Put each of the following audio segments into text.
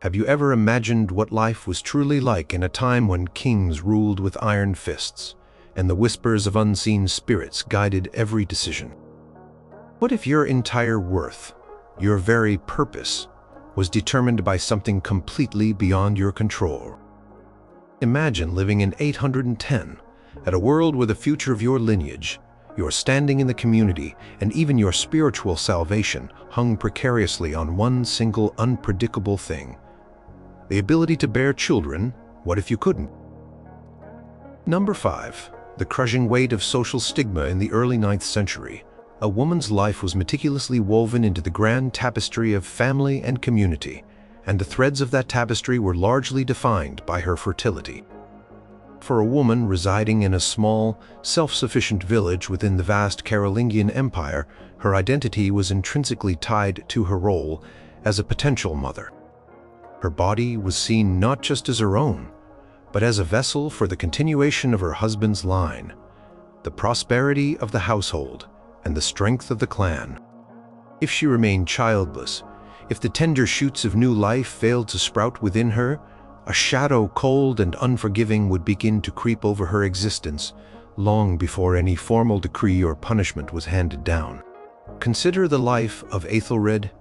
Have you ever imagined what life was truly like in a time when kings ruled with iron fists, and the whispers of unseen spirits guided every decision? What if your entire worth, your very purpose, was determined by something completely beyond your control? Imagine living in 810, at a world where the future of your lineage, your standing in the community, and even your spiritual salvation hung precariously on one single unpredictable thing: the ability to bear children. What if you couldn't? Number 5. The crushing weight of social stigma. In the early 9th century, a woman's life was meticulously woven into the grand tapestry of family and community, and the threads of that tapestry were largely defined by her fertility. For a woman residing in a small, self-sufficient village within the vast Carolingian Empire, her identity was intrinsically tied to her role as a potential mother. Her body was seen not just as her own, but as a vessel for the continuation of her husband's line, the prosperity of the household, and the strength of the clan. If she remained childless, if the tender shoots of new life failed to sprout within her, a shadow cold and unforgiving would begin to creep over her existence long before any formal decree or punishment was handed down. Consider the life of Aethelred,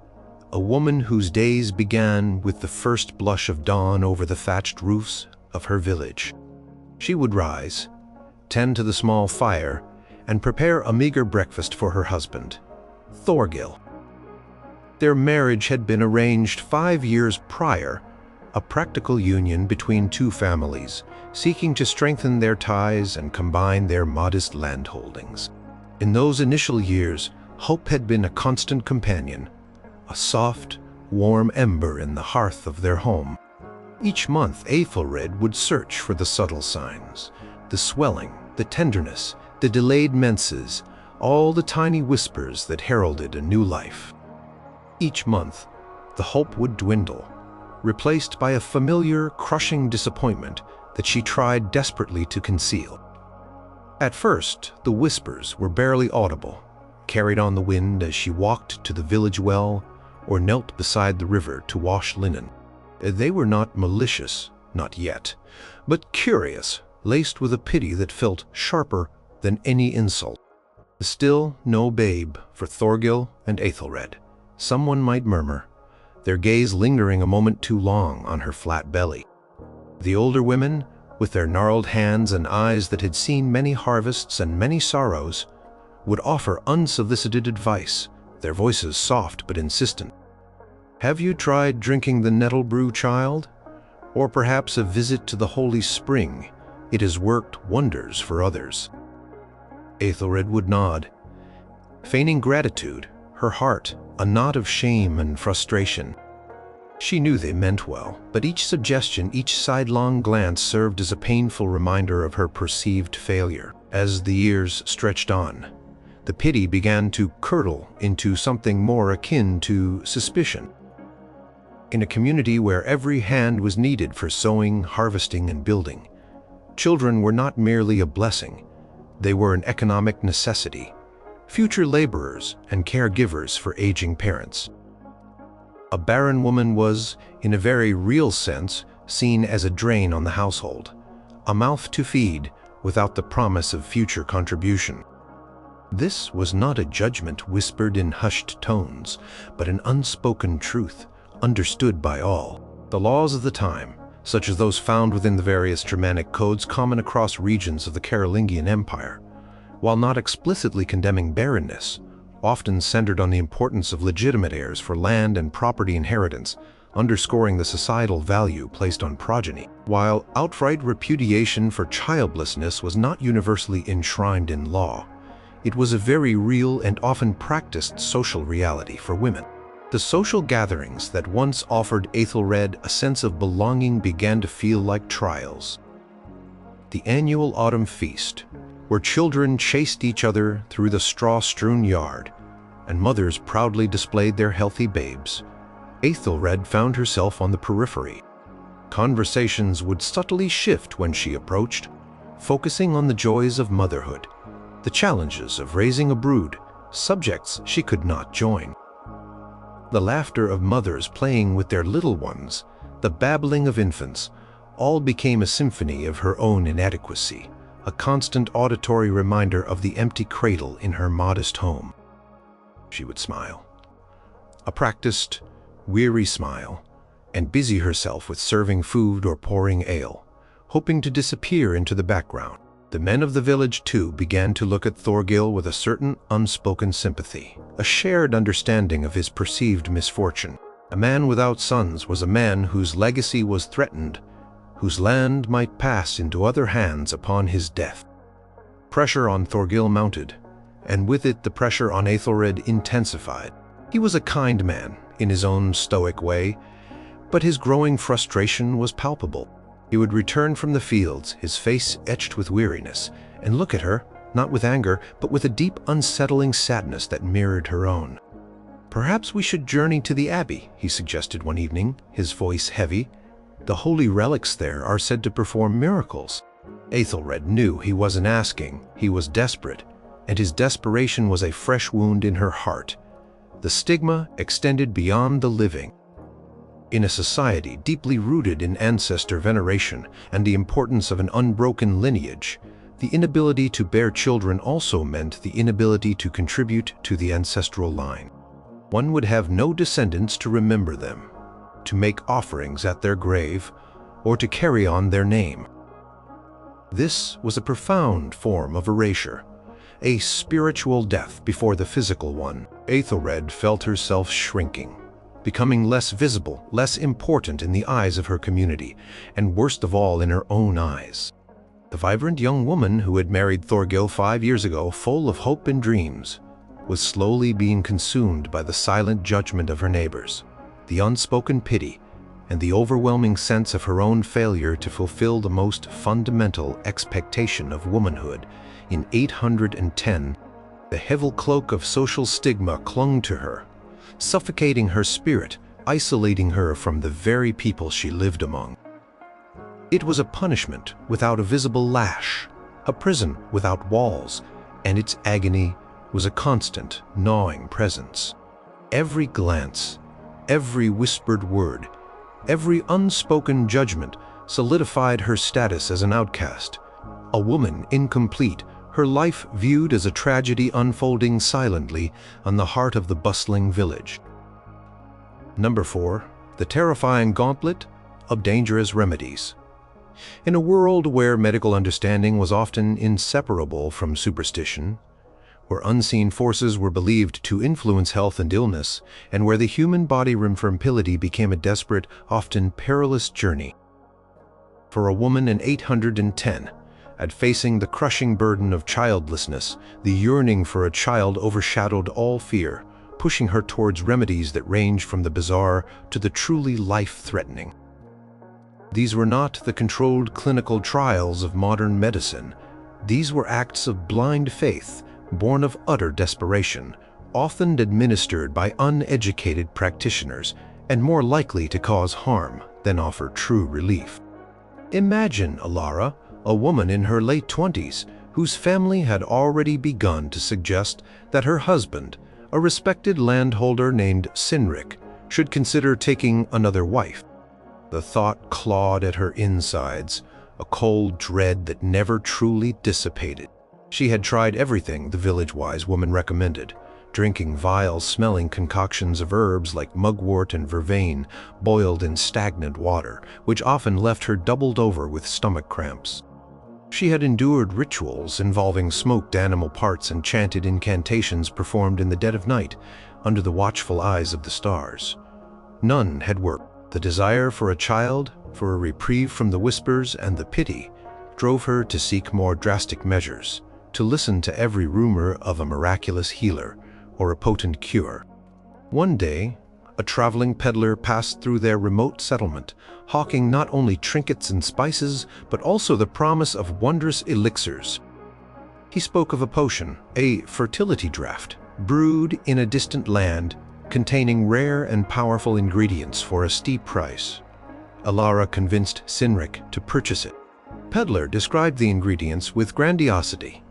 a woman whose days began with the first blush of dawn over the thatched roofs of her village. She would rise, tend to the small fire, and prepare a meager breakfast for her husband, Thorgil. Their marriage had been arranged 5 years prior, a practical union between two families, seeking to strengthen their ties and combine their modest landholdings. In those initial years, hope had been a constant companion, a soft, warm ember in the hearth of their home. Each month, Aethelred would search for the subtle signs, the swelling, the tenderness, the delayed menses, all the tiny whispers that heralded a new life. Each month, the hope would dwindle, replaced by a familiar, crushing disappointment that she tried desperately to conceal. At first, the whispers were barely audible, carried on the wind as she walked to the village well or knelt beside the river to wash linen. They were not malicious, not yet, but curious, laced with a pity that felt sharper than any insult. Still no babe for Thorgil and Aethelred, someone might murmur, their gaze lingering a moment too long on her flat belly. The older women, with their gnarled hands and eyes that had seen many harvests and many sorrows, would offer unsolicited advice, their voices soft but insistent. Have you tried drinking the nettle brew, child? Or perhaps a visit to the holy spring? It has worked wonders for others. Aethelred would nod, feigning gratitude, her heart a knot of shame and frustration. She knew they meant well, but each suggestion, each sidelong glance served as a painful reminder of her perceived failure. As the years stretched on, the pity began to curdle into something more akin to suspicion. In a community where every hand was needed for sowing, harvesting, and building, children were not merely a blessing, they were an economic necessity, future laborers and caregivers for aging parents. A barren woman was, in a very real sense, seen as a drain on the household, a mouth to feed without the promise of future contribution. This was not a judgment whispered in hushed tones, but an unspoken truth, understood by all. The laws of the time, such as those found within the various Germanic codes common across regions of the Carolingian Empire, while not explicitly condemning barrenness, often centered on the importance of legitimate heirs for land and property inheritance, underscoring the societal value placed on progeny. While outright repudiation for childlessness was not universally enshrined in law, it was a very real and often practiced social reality for women. The social gatherings that once offered Aethelred a sense of belonging began to feel like trials. The annual autumn feast, where children chased each other through the straw-strewn yard, and mothers proudly displayed their healthy babes, Aethelred found herself on the periphery. Conversations would subtly shift when she approached, focusing on the joys of motherhood, the challenges of raising a brood, subjects she could not join. The laughter of mothers playing with their little ones, the babbling of infants, all became a symphony of her own inadequacy, a constant auditory reminder of the empty cradle in her modest home. She would smile, a practiced, weary smile, and busy herself with serving food or pouring ale, hoping to disappear into the background. The men of the village, too, began to look at Thorgil with a certain unspoken sympathy, a shared understanding of his perceived misfortune. A man without sons was a man whose legacy was threatened, whose land might pass into other hands upon his death. Pressure on Thorgil mounted, and with it the pressure on Aethelred intensified. He was a kind man, in his own stoic way, but his growing frustration was palpable. He would return from the fields, his face etched with weariness, and look at her, not with anger, but with a deep, unsettling sadness that mirrored her own. "Perhaps we should journey to the abbey," he suggested one evening, his voice heavy. "The holy relics there are said to perform miracles." Aethelred knew he wasn't asking, he was desperate, and his desperation was a fresh wound in her heart. The stigma extended beyond the living. In a society deeply rooted in ancestor veneration and the importance of an unbroken lineage, the inability to bear children also meant the inability to contribute to the ancestral line. One would have no descendants to remember them, to make offerings at their grave, or to carry on their name. This was a profound form of erasure, a spiritual death before the physical one. Aethelred felt herself shrinking, becoming less visible, less important in the eyes of her community, and worst of all in her own eyes. The vibrant young woman who had married Thorgil 5 years ago, full of hope and dreams, was slowly being consumed by the silent judgment of her neighbors, the unspoken pity, and the overwhelming sense of her own failure to fulfill the most fundamental expectation of womanhood. In 810, the heavy cloak of social stigma clung to her, suffocating her spirit, isolating her from the very people she lived among. It was a punishment without a visible lash, a prison without walls, and its agony was a constant, gnawing presence. Every glance, every whispered word, every unspoken judgment solidified her status as an outcast, a woman incomplete, her life viewed as a tragedy unfolding silently on the heart of the bustling village. Number 4. The terrifying gauntlet of dangerous remedies. In a world where medical understanding was often inseparable from superstition, where unseen forces were believed to influence health and illness, and where the human body from fertility became a desperate, often perilous journey. For a woman in 810, at facing the crushing burden of childlessness, the yearning for a child overshadowed all fear, pushing her towards remedies that ranged from the bizarre to the truly life-threatening. These were not the controlled clinical trials of modern medicine. These were acts of blind faith, born of utter desperation, often administered by uneducated practitioners, and more likely to cause harm than offer true relief. Imagine Alara, a woman in her late 20s, whose family had already begun to suggest that her husband, a respected landholder named Cynric, should consider taking another wife. The thought clawed at her insides, a cold dread that never truly dissipated. She had tried everything the village-wise woman recommended, drinking vile-smelling concoctions of herbs like mugwort and vervain boiled in stagnant water, which often left her doubled over with stomach cramps. She had endured rituals involving smoked animal parts and chanted incantations performed in the dead of night under the watchful eyes of the stars. None had worked. The desire for a child, for a reprieve from the whispers and the pity, drove her to seek more drastic measures, to listen to every rumor of a miraculous healer or a potent cure. One day, a traveling peddler passed through their remote settlement, hawking not only trinkets and spices, but also the promise of wondrous elixirs. He spoke of a potion, a fertility draught, brewed in a distant land, containing rare and powerful ingredients for a steep price. Alara convinced Cynric to purchase it. Peddler described the ingredients with grandiosity: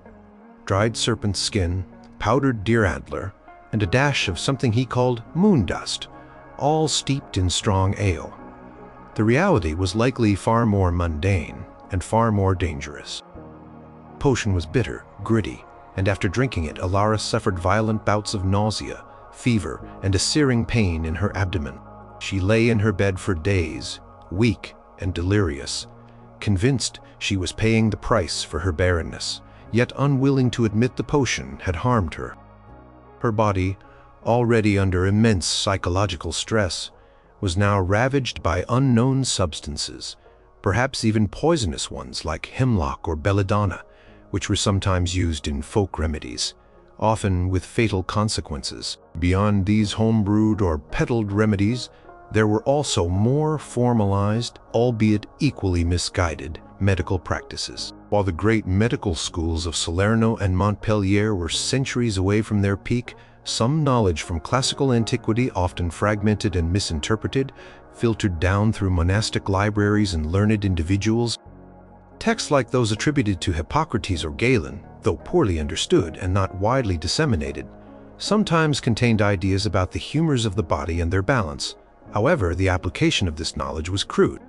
dried serpent skin, powdered deer antler, and a dash of something he called moon dust, all steeped in strong ale. The reality was likely far more mundane and far more dangerous. The potion was bitter, gritty, and after drinking it, Alara suffered violent bouts of nausea, fever, and a searing pain in her abdomen. She lay in her bed for days, weak and delirious, convinced she was paying the price for her barrenness, yet unwilling to admit the potion had harmed her. Her body, already under immense psychological stress, was now ravaged by unknown substances, perhaps even poisonous ones like hemlock or belladonna, which were sometimes used in folk remedies, often with fatal consequences. Beyond these homebrewed or peddled remedies, there were also more formalized, albeit equally misguided, medical practices. While the great medical schools of Salerno and Montpellier were centuries away from their peak, some knowledge from classical antiquity, often fragmented and misinterpreted, filtered down through monastic libraries and learned individuals. Texts like those attributed to Hippocrates or Galen, though poorly understood and not widely disseminated, sometimes contained ideas about the humors of the body and their balance. However, the application of this knowledge was crude.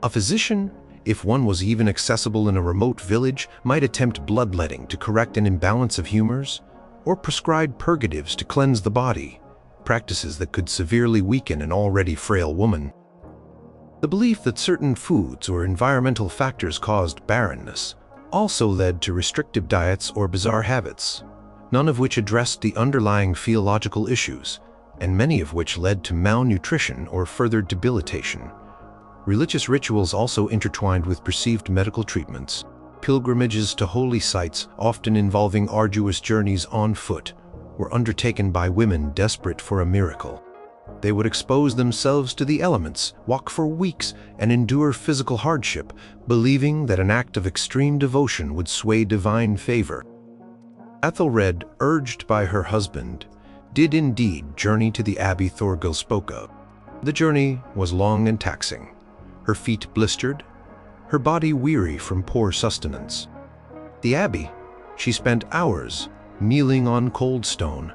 A physician, if one was even accessible in a remote village, might attempt bloodletting to correct an imbalance of humors, or prescribe purgatives to cleanse the body, practices that could severely weaken an already frail woman. The belief that certain foods or environmental factors caused barrenness also led to restrictive diets or bizarre habits, none of which addressed the underlying theological issues, and many of which led to malnutrition or further debilitation. Religious rituals also intertwined with perceived medical treatments. Pilgrimages to holy sites, often involving arduous journeys on foot, were undertaken by women desperate for a miracle. They would expose themselves to the elements, walk for weeks, and endure physical hardship, believing that an act of extreme devotion would sway divine favor. Aethelred, urged by her husband, did indeed journey to the abbey Thorgil spoke of. The journey was long and taxing, her feet blistered, her body weary from poor sustenance. At the abbey, she spent hours kneeling on cold stone,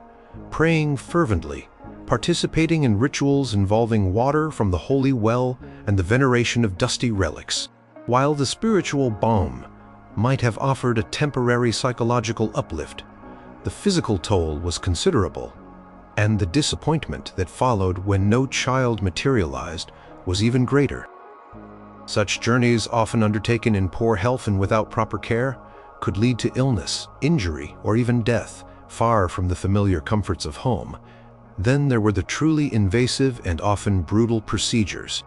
praying fervently, participating in rituals involving water from the holy well and the veneration of dusty relics. While the spiritual balm might have offered a temporary psychological uplift, the physical toll was considerable, and the disappointment that followed when no child materialized was even greater. Such journeys, often undertaken in poor health and without proper care, could lead to illness, injury, or even death, far from the familiar comforts of home. Then there were the truly invasive and often brutal procedures.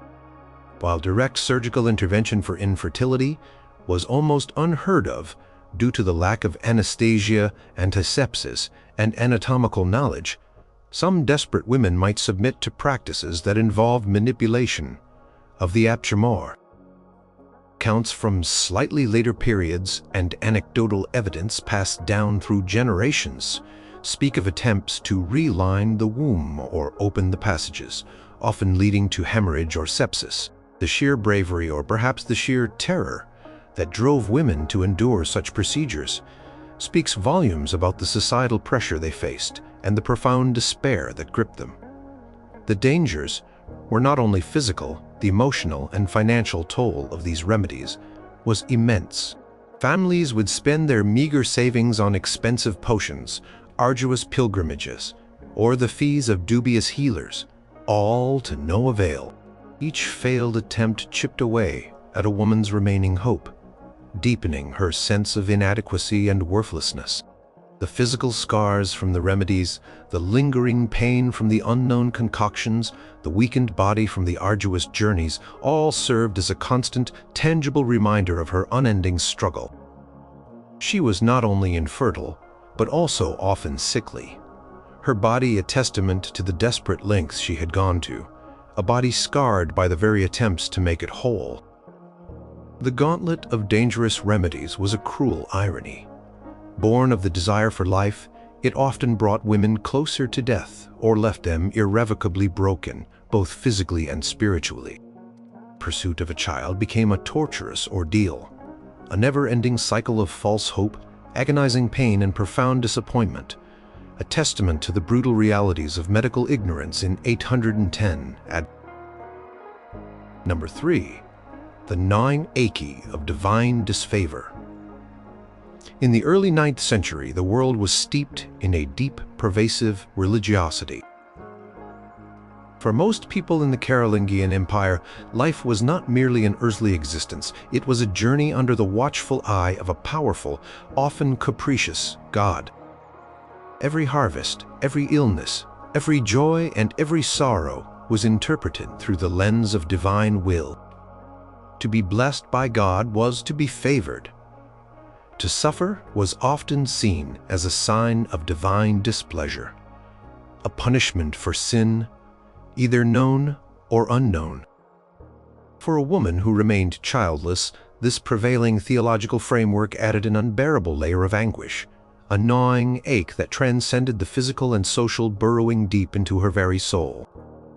While direct surgical intervention for infertility was almost unheard of due to the lack of anesthesia, antisepsis, and anatomical knowledge, some desperate women might submit to practices that involved manipulation of the aptamor. Accounts from slightly later periods and anecdotal evidence passed down through generations speak of attempts to reline the womb or open the passages, often leading to hemorrhage or sepsis. The sheer bravery, or perhaps the sheer terror, that drove women to endure such procedures speaks volumes about the societal pressure they faced and the profound despair that gripped them. The dangers were not only physical, the emotional and financial toll of these remedies was immense. Families would spend their meager savings on expensive potions, arduous pilgrimages, or the fees of dubious healers, all to no avail. Each failed attempt chipped away at a woman's remaining hope, deepening her sense of inadequacy and worthlessness. The physical scars from the remedies, the lingering pain from the unknown concoctions, the weakened body from the arduous journeys, all served as a constant, tangible reminder of her unending struggle. She was not only infertile, but also often sickly. Her body a testament to the desperate lengths she had gone to, a body scarred by the very attempts to make it whole. The gauntlet of dangerous remedies was a cruel irony. Born of the desire for life, it often brought women closer to death or left them irrevocably broken, both physically and spiritually. Pursuit of a child became a torturous ordeal, a never-ending cycle of false hope, agonizing pain, and profound disappointment, a testament to the brutal realities of medical ignorance in 810 AD. Number 3. The gnawing ache of divine disfavor. In the early 9th century, the world was steeped in a deep, pervasive religiosity. For most people in the Carolingian Empire, life was not merely an earthly existence. It was a journey under the watchful eye of a powerful, often capricious God. Every harvest, every illness, every joy, and every sorrow was interpreted through the lens of divine will. To be blessed by God was to be favored. To suffer was often seen as a sign of divine displeasure, a punishment for sin, either known or unknown. For a woman who remained childless, this prevailing theological framework added an unbearable layer of anguish, a gnawing ache that transcended the physical and social, burrowing deep into her very soul.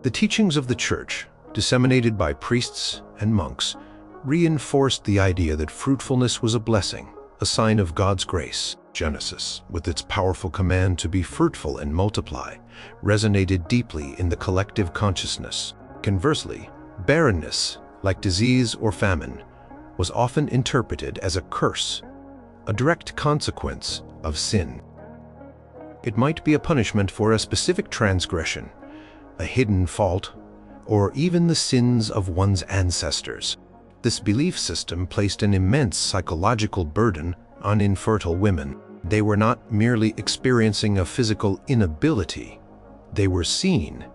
The teachings of the Church, disseminated by priests and monks, reinforced the idea that fruitfulness was a blessing, a sign of God's grace. Genesis, with its powerful command to be fruitful and multiply, resonated deeply in the collective consciousness. Conversely, barrenness, like disease or famine, was often interpreted as a curse, a direct consequence of sin. It might be a punishment for a specific transgression, a hidden fault, or even the sins of one's ancestors. This belief system placed an immense psychological burden on infertile women. They were not merely experiencing a physical inability. They were seen,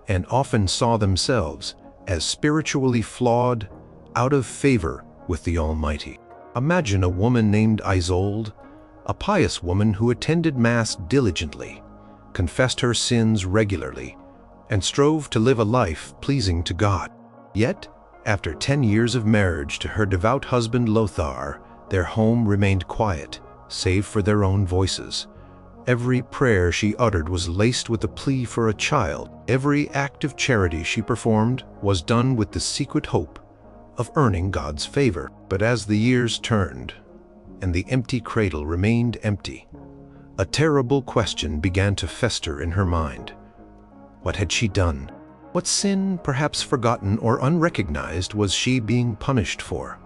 and often saw themselves, as spiritually flawed, out of favor with the Almighty. Imagine a woman named Aethelred, a pious woman who attended Mass diligently, confessed her sins regularly, and strove to live a life pleasing to God. Yet, after 10 years of marriage to her devout husband Lothar, their home remained quiet, save for their own voices. Every prayer she uttered was laced with a plea for a child. Every act of charity she performed was done with the secret hope of earning God's favor. But as the years turned, and the empty cradle remained empty, a terrible question began to fester in her mind. What had she done? What sin, perhaps forgotten or unrecognized, was she being punished for?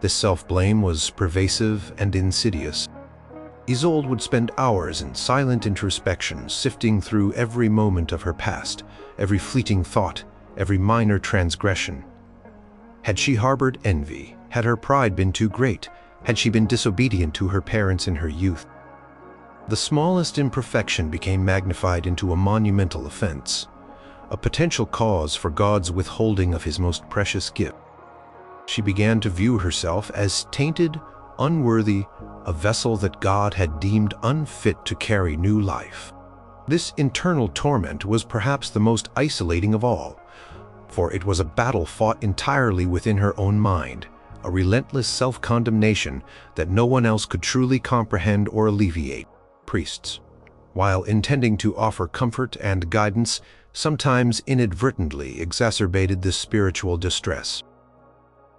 This self-blame was pervasive and insidious. Aethelred would spend hours in silent introspection, sifting through every moment of her past, every fleeting thought, every minor transgression. Had she harbored envy? Had her pride been too great? Had she been disobedient to her parents in her youth? The smallest imperfection became magnified into a monumental offense, a potential cause for God's withholding of his most precious gift. She began to view herself as tainted, unworthy, a vessel that God had deemed unfit to carry new life. This internal torment was perhaps the most isolating of all, for it was a battle fought entirely within her own mind, a relentless self-condemnation that no one else could truly comprehend or alleviate. Priests, while intending to offer comfort and guidance, sometimes inadvertently exacerbated this spiritual distress.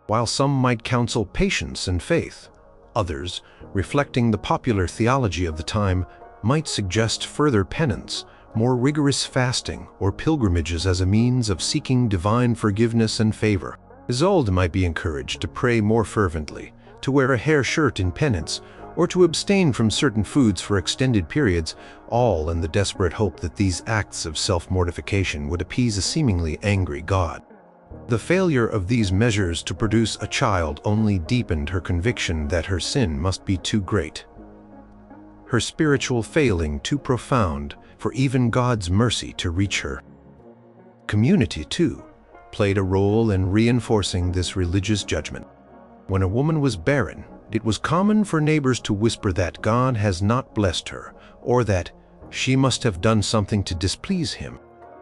While some might counsel patience and faith, others, reflecting the popular theology of the time, might suggest further penance, more rigorous fasting, or pilgrimages as a means of seeking divine forgiveness and favor. Aethelred might be encouraged to pray more fervently, to wear a hair shirt in penance, or to abstain from certain foods for extended periods, all in the desperate hope that these acts of self-mortification would appease a seemingly angry God. The failure of these measures to produce a child only deepened her conviction that her sin must be too great, her spiritual failing too profound for even God's mercy to reach her. Community, too, played a role in reinforcing this religious judgment. When a woman was barren, it was common for neighbors to whisper that God has not blessed her, or that she must have done something to displease him.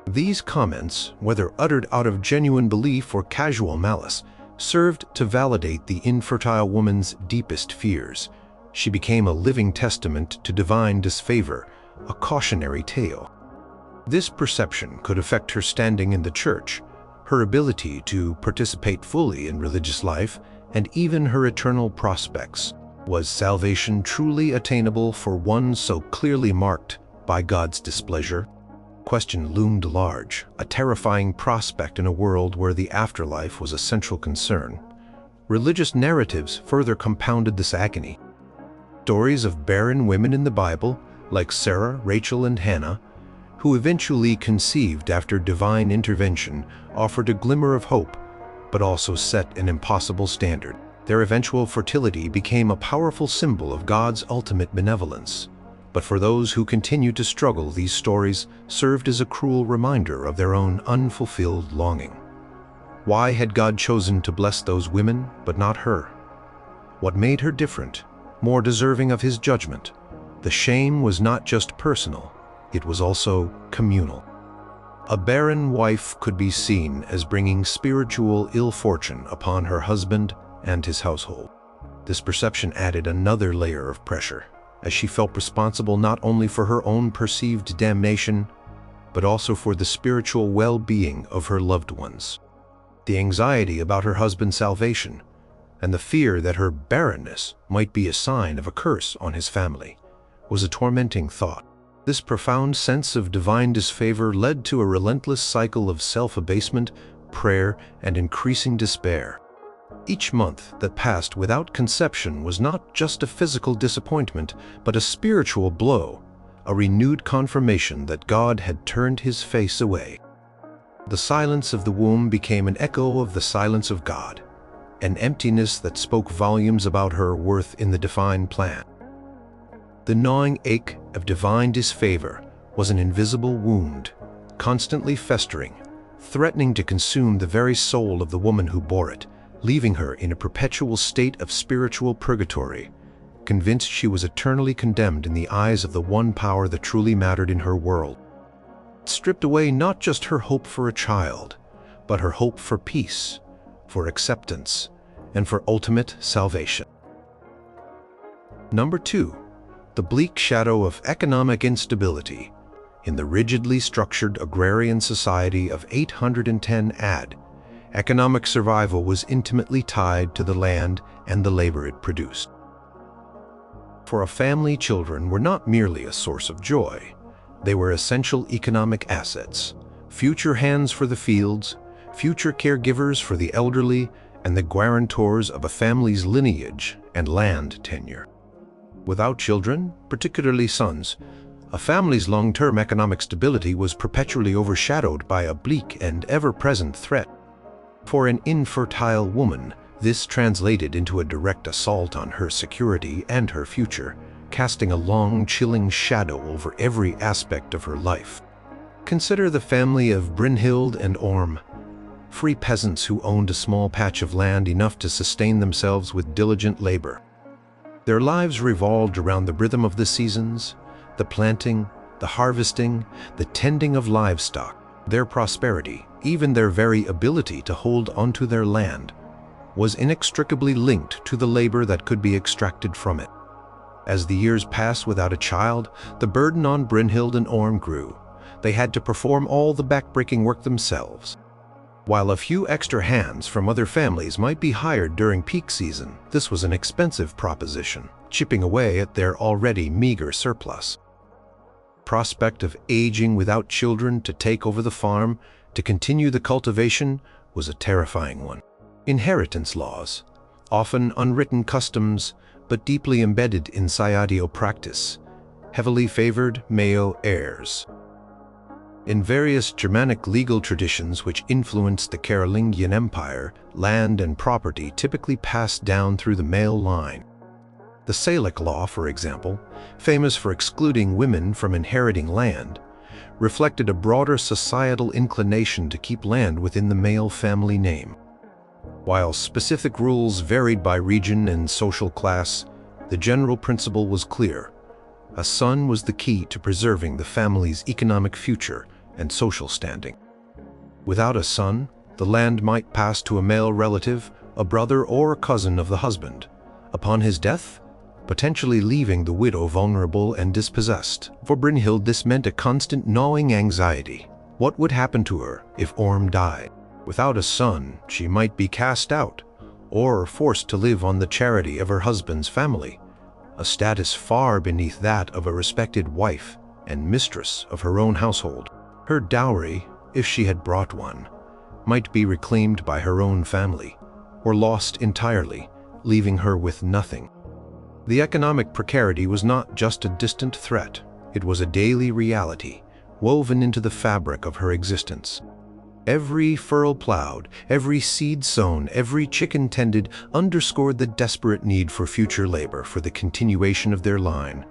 These comments, whether uttered out of genuine belief or casual malice, served to validate the infertile woman's deepest fears. She became a living testament to divine disfavor, a cautionary tale. This perception could affect her standing in the church, her ability to participate fully in religious life, and even her eternal prospects. Was salvation truly attainable for one so clearly marked by God's displeasure? Question loomed large, a terrifying prospect in a world where the afterlife was a central concern. Religious narratives further compounded this agony. Stories of barren women in the Bible, like Sarah, Rachel, and Hannah, who eventually conceived after divine intervention, offered a glimmer of hope, but also set an impossible standard. Their eventual fertility became a powerful symbol of God's ultimate benevolence. But for those who continued to struggle, these stories served as a cruel reminder of their own unfulfilled longing. Why had God chosen to bless those women, but not her? What made her different, more deserving of his judgment? The shame was not just personal, it was also communal. A barren wife could be seen as bringing spiritual ill fortune upon her husband and his household. This perception added another layer of pressure, as she felt responsible not only for her own perceived damnation, but also for the spiritual well-being of her loved ones. The anxiety about her husband's salvation, and the fear that her barrenness might be a sign of a curse on his family, was a tormenting thought. This profound sense of divine disfavor led to a relentless cycle of self-abasement, prayer, and increasing despair. Each month that passed without conception was not just a physical disappointment, but a spiritual blow, a renewed confirmation that God had turned his face away. The silence of the womb became an echo of the silence of God, an emptiness that spoke volumes about her worth in the divine plan. The gnawing ache of divine disfavor was an invisible wound, constantly festering, threatening to consume the very soul of the woman who bore it, leaving her in a perpetual state of spiritual purgatory, convinced she was eternally condemned in the eyes of the one power that truly mattered in her world. It stripped away not just her hope for a child, but her hope for peace, for acceptance, and for ultimate salvation. Number 2. The bleak shadow of economic instability. In the rigidly structured agrarian society of 810 AD, economic survival was intimately tied to the land and the labor it produced. For a family, children were not merely a source of joy. They were essential economic assets, future hands for the fields, future caregivers for the elderly, and the guarantors of a family's lineage and land tenure. Without children, particularly sons, a family's long-term economic stability was perpetually overshadowed by a bleak and ever-present threat. For an infertile woman, this translated into a direct assault on her security and her future, casting a long, chilling shadow over every aspect of her life. Consider the family of Brynhild and Orm, free peasants who owned a small patch of land enough to sustain themselves with diligent labor. Their lives revolved around the rhythm of the seasons, the planting, the harvesting, the tending of livestock. Their prosperity, even their very ability to hold onto their land, was inextricably linked to the labor that could be extracted from it. As the years passed without a child, the burden on Brynhild and Orm grew. They had to perform all the backbreaking work themselves. While a few extra hands from other families might be hired during peak season, this was an expensive proposition, chipping away at their already meager surplus. The prospect of aging without children to take over the farm, to continue the cultivation, was a terrifying one. Inheritance laws, often unwritten customs, but deeply embedded in Saiadio practice, heavily favored male heirs. In various Germanic legal traditions which influenced the Carolingian Empire, land and property typically passed down through the male line. The Salic law, for example, famous for excluding women from inheriting land, reflected a broader societal inclination to keep land within the male family name. While specific rules varied by region and social class, the general principle was clear. A son was the key to preserving the family's economic future and social standing. Without a son, the land might pass to a male relative, a brother or a cousin of the husband. Upon his death, potentially leaving the widow vulnerable and dispossessed. For Brynhild, this meant a constant gnawing anxiety. What would happen to her if Orm died? Without a son, she might be cast out, or forced to live on the charity of her husband's family, a status far beneath that of a respected wife and mistress of her own household. Her dowry, if she had brought one, might be reclaimed by her own family, or lost entirely, leaving her with nothing. The economic precarity was not just a distant threat, it was a daily reality, woven into the fabric of her existence. Every furrow plowed, every seed sown, every chicken tended underscored the desperate need for future labor for the continuation of their line.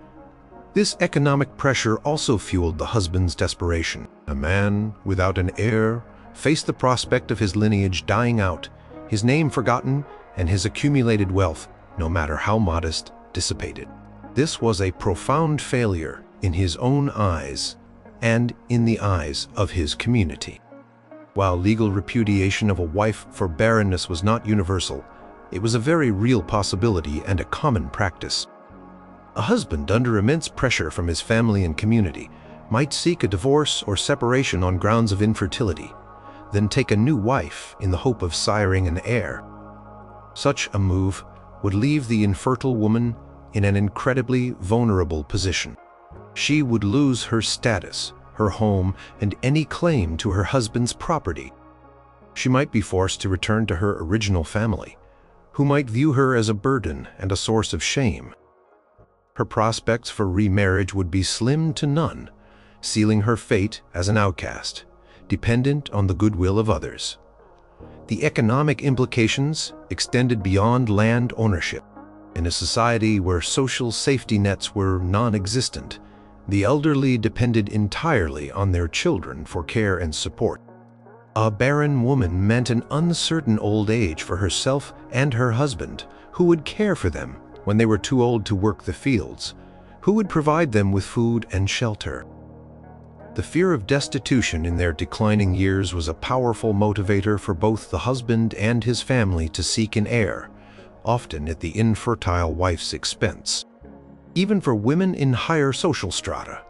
This economic pressure also fueled the husband's desperation. A man without an heir faced the prospect of his lineage dying out, his name forgotten, and his accumulated wealth, no matter how modest, dissipated. This was a profound failure in his own eyes and in the eyes of his community. While legal repudiation of a wife for barrenness was not universal, it was a very real possibility and a common practice. A husband under immense pressure from his family and community might seek a divorce or separation on grounds of infertility, then take a new wife in the hope of siring an heir. Such a move would leave the infertile woman in an incredibly vulnerable position. She would lose her status, her home, and any claim to her husband's property. She might be forced to return to her original family, who might view her as a burden and a source of shame. Her prospects for remarriage would be slim to none, sealing her fate as an outcast, dependent on the goodwill of others. The economic implications extended beyond land ownership. In a society where social safety nets were non-existent, the elderly depended entirely on their children for care and support. A barren woman meant an uncertain old age for herself and her husband, who would care for them when they were too old to work the fields, who would provide them with food and shelter. The fear of destitution in their declining years was a powerful motivator for both the husband and his family to seek an heir, often at the infertile wife's expense. Even for women in higher social strata,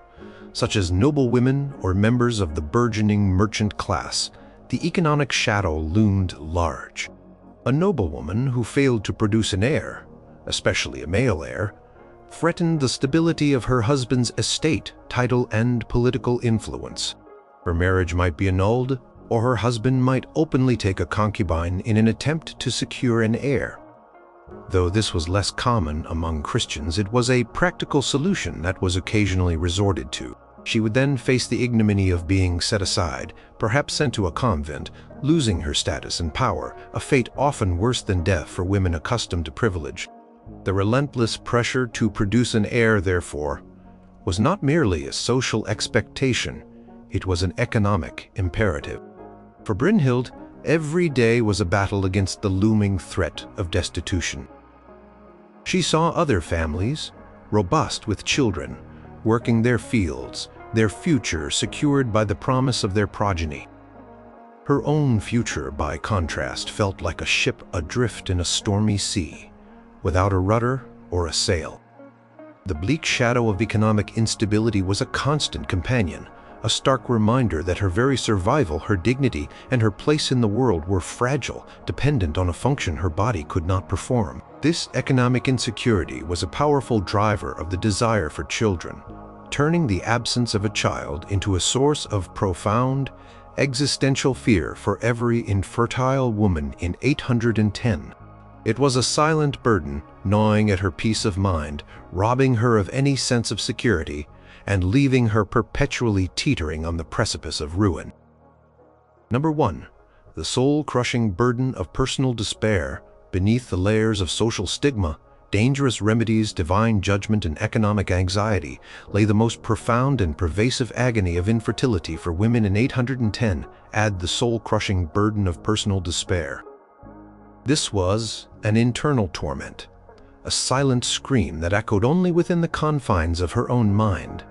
such as noblewomen or members of the burgeoning merchant class, the economic shadow loomed large. A noblewoman who failed to produce an heir, especially a male heir, threatened the stability of her husband's estate, title, and political influence. Her marriage might be annulled, or her husband might openly take a concubine in an attempt to secure an heir. Though this was less common among Christians, it was a practical solution that was occasionally resorted to. She would then face the ignominy of being set aside, perhaps sent to a convent, losing her status and power, a fate often worse than death for women accustomed to privilege. The relentless pressure to produce an heir, therefore, was not merely a social expectation, it was an economic imperative. For Brynhild, every day was a battle against the looming threat of destitution. She saw other families, robust with children, working their fields, their future secured by the promise of their progeny. Her own future, by contrast, felt like a ship adrift in a stormy sea, without a rudder or a sail. The bleak shadow of economic instability was a constant companion, a stark reminder that her very survival, her dignity, and her place in the world were fragile, dependent on a function her body could not perform. This economic insecurity was a powerful driver of the desire for children, turning the absence of a child into a source of profound, existential fear for every infertile woman in 810. It was a silent burden, gnawing at her peace of mind, robbing her of any sense of security, and leaving her perpetually teetering on the precipice of ruin. Number 1. The soul-crushing burden of personal despair. Beneath the layers of social stigma, dangerous remedies, divine judgment, and economic anxiety lay the most profound and pervasive agony of infertility for women in 810. Add the soul-crushing burden of personal despair. This was an internal torment, a silent scream that echoed only within the confines of her own mind,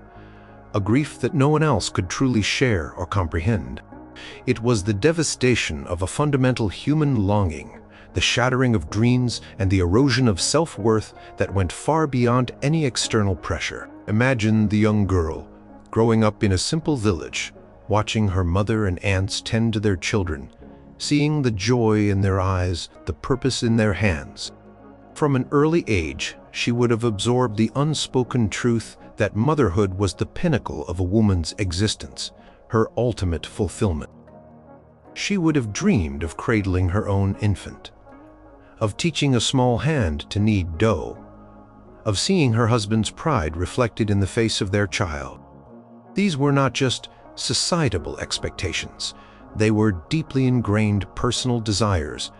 a grief that no one else could truly share or comprehend. It was the devastation of a fundamental human longing, the shattering of dreams, and the erosion of self-worth that went far beyond any external pressure. Imagine the young girl, growing up in a simple village, watching her mother and aunts tend to their children, seeing the joy in their eyes, the purpose in their hands. From an early age, she would have absorbed the unspoken truth that motherhood was the pinnacle of a woman's existence, her ultimate fulfillment. She would have dreamed of cradling her own infant, of teaching a small hand to knead dough, of seeing her husband's pride reflected in the face of their child. These were not just societal expectations. They were deeply ingrained personal desires,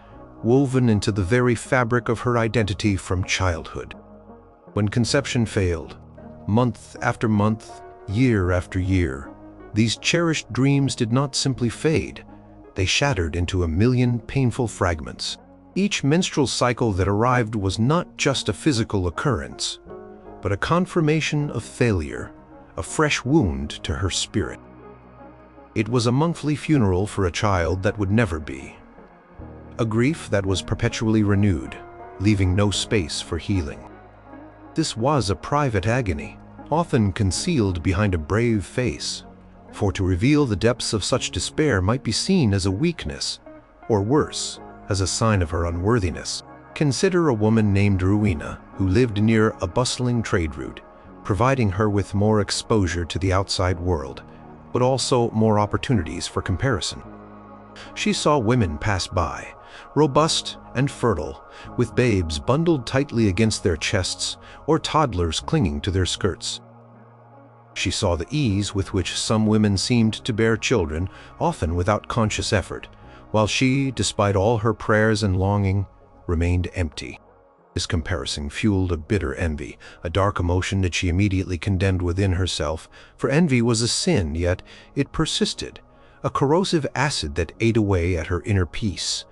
woven into the very fabric of her identity from childhood. When conception failed, month after month, year after year, these cherished dreams did not simply fade. They shattered into a million painful fragments. Each menstrual cycle that arrived was not just a physical occurrence, but a confirmation of failure, a fresh wound to her spirit. It was a monthly funeral for a child that would never be, a grief that was perpetually renewed, leaving no space for healing. This was a private agony, often concealed behind a brave face, for to reveal the depths of such despair might be seen as a weakness, or worse, as a sign of her unworthiness. Consider a woman named Rowena, who lived near a bustling trade route, providing her with more exposure to the outside world, but also more opportunities for comparison. She saw women pass by, robust and fertile, with babes bundled tightly against their chests or toddlers clinging to their skirts. She saw the ease with which some women seemed to bear children, often without conscious effort, while she, despite all her prayers and longing, remained empty. This comparison fueled a bitter envy, a dark emotion that she immediately condemned within herself, for envy was a sin, yet it persisted, a corrosive acid that ate away at her inner peace.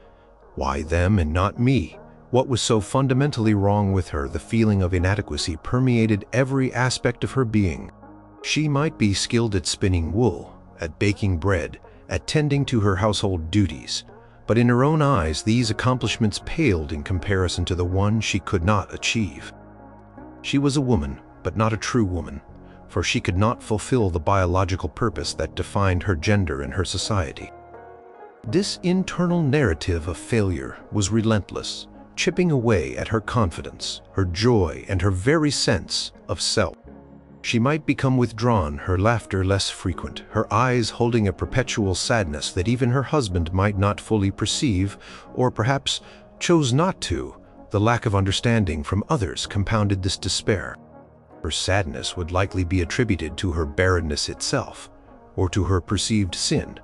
Why them and not me? What was so fundamentally wrong with her? The feeling of inadequacy permeated every aspect of her being. She might be skilled at spinning wool, at baking bread, at tending to her household duties, but in her own eyes these accomplishments paled in comparison to the one she could not achieve. She was a woman, but not a true woman, for she could not fulfill the biological purpose that defined her gender in her society. This internal narrative of failure was relentless, chipping away at her confidence, her joy, and her very sense of self. She might become withdrawn, her laughter less frequent, her eyes holding a perpetual sadness that even her husband might not fully perceive, or perhaps chose not to. The lack of understanding from others compounded this despair. Her sadness would likely be attributed to her barrenness itself, or to her perceived sin,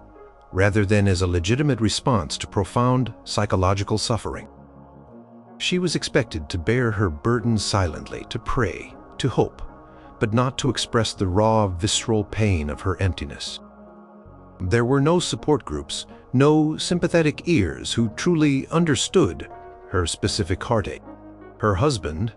rather than as a legitimate response to profound psychological suffering. She was expected to bear her burden silently, to pray, to hope, but not to express the raw, visceral pain of her emptiness. There were no support groups, no sympathetic ears who truly understood her specific heartache. Her husband,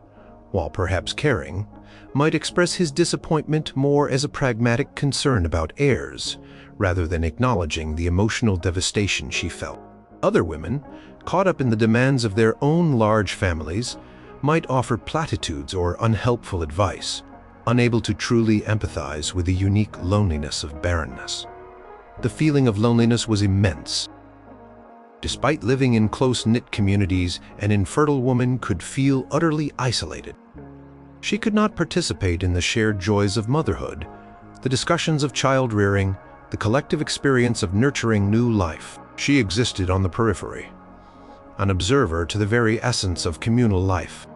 while perhaps caring, might express his disappointment more as a pragmatic concern about heirs, rather than acknowledging the emotional devastation she felt. Other women, caught up in the demands of their own large families, might offer platitudes or unhelpful advice, unable to truly empathize with the unique loneliness of barrenness. The feeling of loneliness was immense. Despite living in close-knit communities, an infertile woman could feel utterly isolated. She could not participate in the shared joys of motherhood, the discussions of child-rearing, the collective experience of nurturing new life. She existed on the periphery, an observer to the very essence of communal life.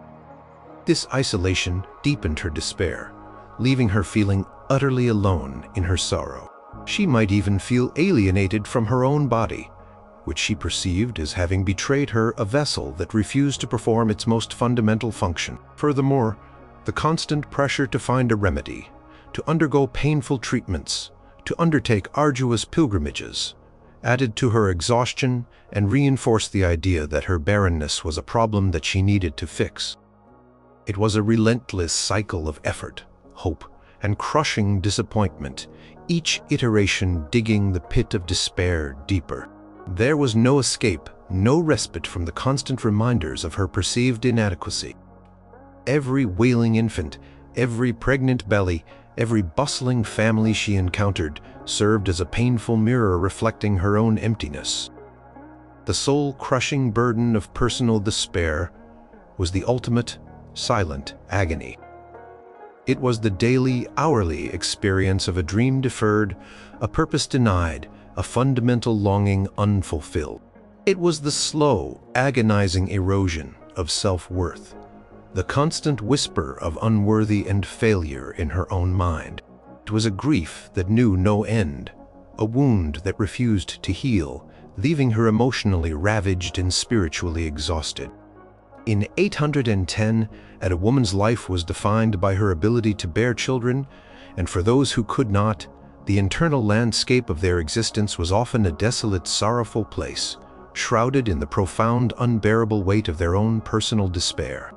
This isolation deepened her despair, leaving her feeling utterly alone in her sorrow. She might even feel alienated from her own body, which she perceived as having betrayed her, a vessel that refused to perform its most fundamental function. Furthermore, the constant pressure to find a remedy, to undergo painful treatments, to undertake arduous pilgrimages, added to her exhaustion and reinforced the idea that her barrenness was a problem that she needed to fix. It was a relentless cycle of effort, hope, and crushing disappointment, each iteration digging the pit of despair deeper. There was no escape, no respite from the constant reminders of her perceived inadequacy. Every wailing infant, every pregnant belly, every bustling family she encountered served as a painful mirror reflecting her own emptiness. The soul-crushing burden of personal despair was the ultimate, silent agony. It was the daily, hourly experience of a dream deferred, a purpose denied, a fundamental longing unfulfilled. It was the slow, agonizing erosion of self-worth, the constant whisper of unworthy and failure in her own mind. It was a grief that knew no end, a wound that refused to heal, leaving her emotionally ravaged and spiritually exhausted. In 810, a woman's life was defined by her ability to bear children, and for those who could not, the internal landscape of their existence was often a desolate, sorrowful place, shrouded in the profound, unbearable weight of their own personal despair.